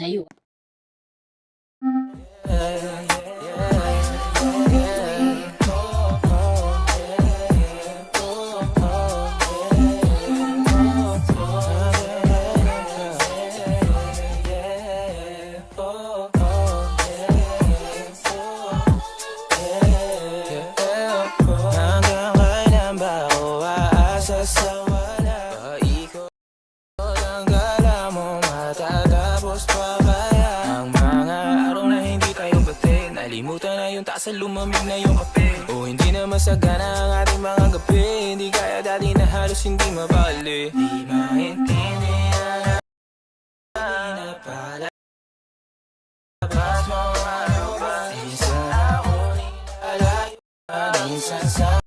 Layo. Hanggang kailan ba ako aasa sa wala? Paikot ang gala mo, matatapos pa kaya? Ang mga araw na hindi tayo bate, nalimutan na yung tasa, lumamig na yung kape. O hindi na masagana ang ating mga gabi, hindi kaya dati na halos hindi mabali. Di maintindihan na pala Labas mo ano ba? Minsan ako nilalayo, minsan sa